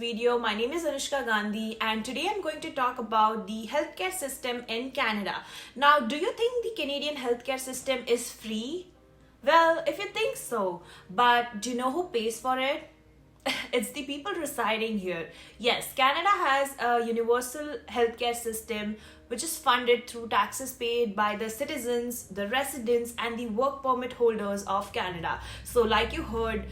video. My name is Anushka Gandhi and today I'm going to talk about the healthcare system in Canada. Now, do you think the Canadian healthcare system is free? Well, if you think so, but do you know who pays for it? It's the people residing here. Yes, Canada has a universal healthcare system which is funded through taxes paid by the citizens, the residents, and the work permit holders of Canada. So, like you heard,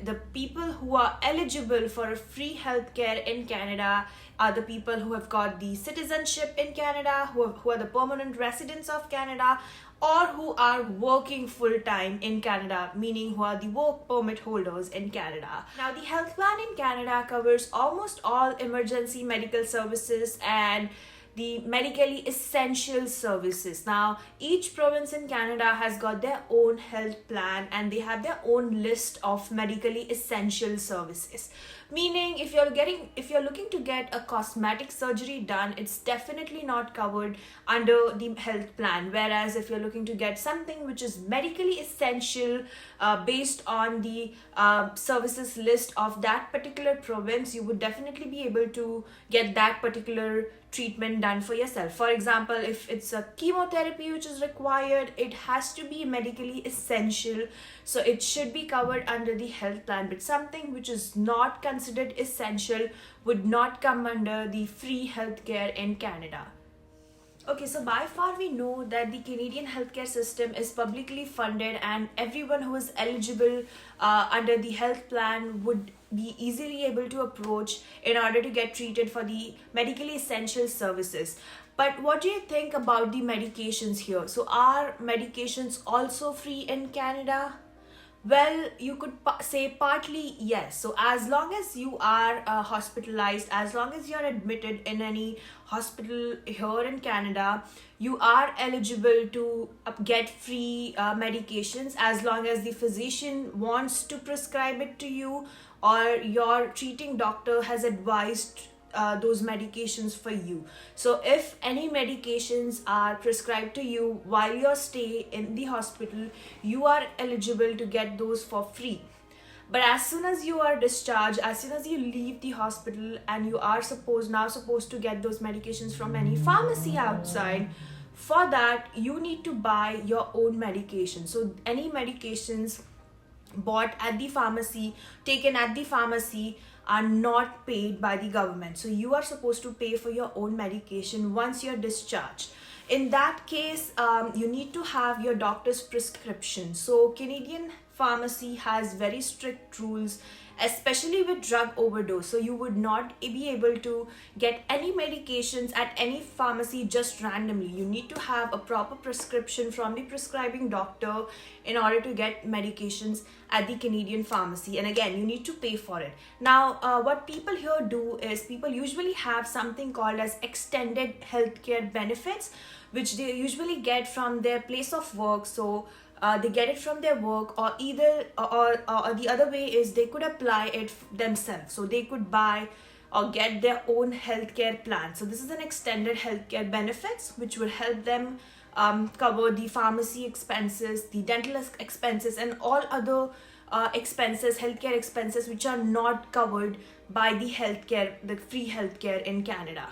the people who are eligible for a free healthcare in Canada are the people who have got the citizenship in Canada, who are the permanent residents of Canada, or who are working full time in Canada, meaning who are the work permit holders in Canada. Now, the health plan in Canada covers almost all emergency medical services and the medically essential services. Now, each province in Canada has got their own health plan and they have their own list of medically essential services. Meaning, if you're looking to get a cosmetic surgery done, it's definitely not covered under the health plan. Whereas if you're looking to get something which is medically essential based on the services list of that particular province, you would definitely be able to get that particular treatment done for yourself. For example, if it's a chemotherapy which is required, it has to be medically essential, so it should be covered under the health plan. But something which is not considered essential would not come under the free healthcare in Canada. Okay, so by far we know that the Canadian healthcare system is publicly funded and everyone who is eligible under the health plan would be easily able to approach in order to get treated for the medically essential services. But what do you think about the medications here? So are medications also free in Canada? Well, you could say partly yes. So as long as you are hospitalized, as long as you're admitted in any hospital here in Canada, you are eligible to get free medications as long as the physician wants to prescribe it to you or your treating doctor has advised those medications for you. So if any medications are prescribed to you while your stay in the hospital, you are eligible to get those for free. But as soon as you are discharged, as soon as you leave the hospital and you are supposed to get those medications from any pharmacy outside, for that you need to buy your own medication. So any medications bought at the pharmacy, taken at the pharmacy, are not paid by the government. So you are supposed to pay for your own medication once you're discharged. In that case, you need to have your doctor's prescription. So Canadian pharmacy has very strict rules, especially with drug overdose. So you would not be able to get any medications at any pharmacy just randomly. You need to have a proper prescription from the prescribing doctor in order to get medications at the Canadian pharmacy. And again, you need to pay for it. Now, what people here do is people usually have something called as extended healthcare benefits, which they usually get from their place of work. So they get it from their work, or either or the other way is they could apply it themselves. So they could buy or get their own healthcare plan. So this is an extended healthcare benefits which will help them cover the pharmacy expenses, the dental expenses, and all other expenses, healthcare expenses which are not covered by the free healthcare in Canada.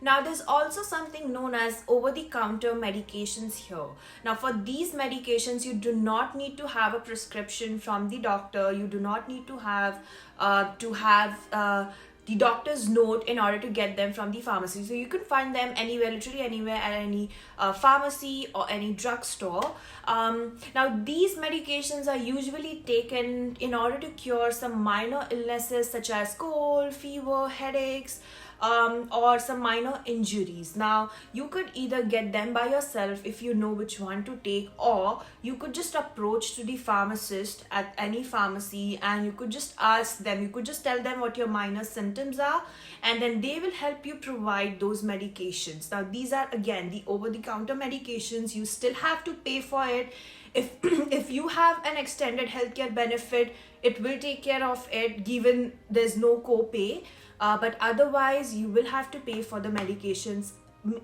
Now, there's also something known as over-the-counter medications here. Now, for these medications, you do not need to have a prescription from the doctor. You do not need to have the doctor's note in order to get them from the pharmacy. So you can find them anywhere, literally anywhere, at any pharmacy or any drugstore. Now, these medications are usually taken in order to cure some minor illnesses such as cold, fever, headaches, or some minor injuries. Now, you could either get them by yourself if you know which one to take, or you could just approach to the pharmacist at any pharmacy and you could just ask them, you could just tell them what your minor symptoms are, and then they will help you provide those medications. Now, these are again the over-the-counter medications. You still have to pay for it. If you have an extended healthcare benefit, it will take care of it given there's no co-pay. But otherwise, you will have to pay for the medications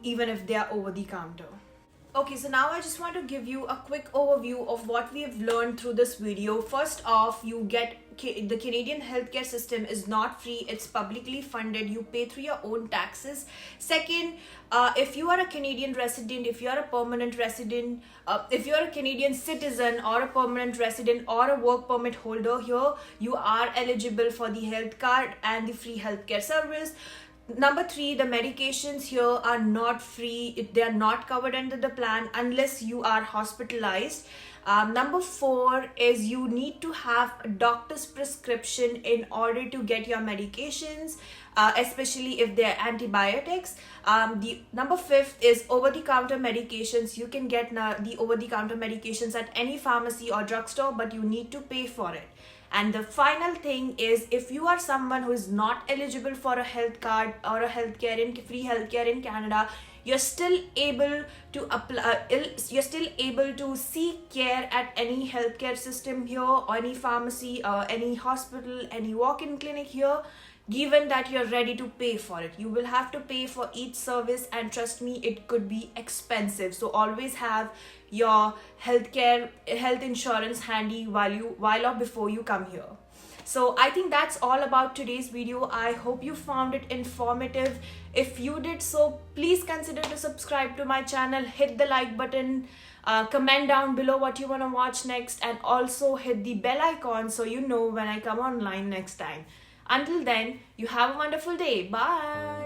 even if they are over the counter. Okay, so now I just want to give you a quick overview of what we have learned through this video. First off, the Canadian healthcare system is not free, it's publicly funded. You pay through your own taxes. Second, if you are a Canadian resident, if you are a permanent resident, if you are a Canadian citizen or a permanent resident or a work permit holder here, you are eligible for the health card and the free healthcare service. Number three, the medications here are not free. They are not covered under the plan unless you are hospitalized. Number four is you need to have a doctor's prescription in order to get your medications, especially if they're antibiotics. The number fifth is over-the-counter medications. You can get the over-the-counter medications at any pharmacy or drugstore, but you need to pay for it. And the final thing is, if you are someone who is not eligible for a health card or a free healthcare in Canada, you're still able to apply. You're still able to seek care at any healthcare system here, or any pharmacy, or any hospital, any walk-in clinic here. Given that you're ready to pay for it, you will have to pay for each service, and trust me, it could be expensive. So always have your health insurance handy while or before you come here. So I think that's all about today's video. I hope you found it informative. If you did so, please consider to subscribe to my channel, hit the like button, comment down below what you want to watch next, and also hit the bell icon so you know when I come online next time. Until then, you have a wonderful day. Bye.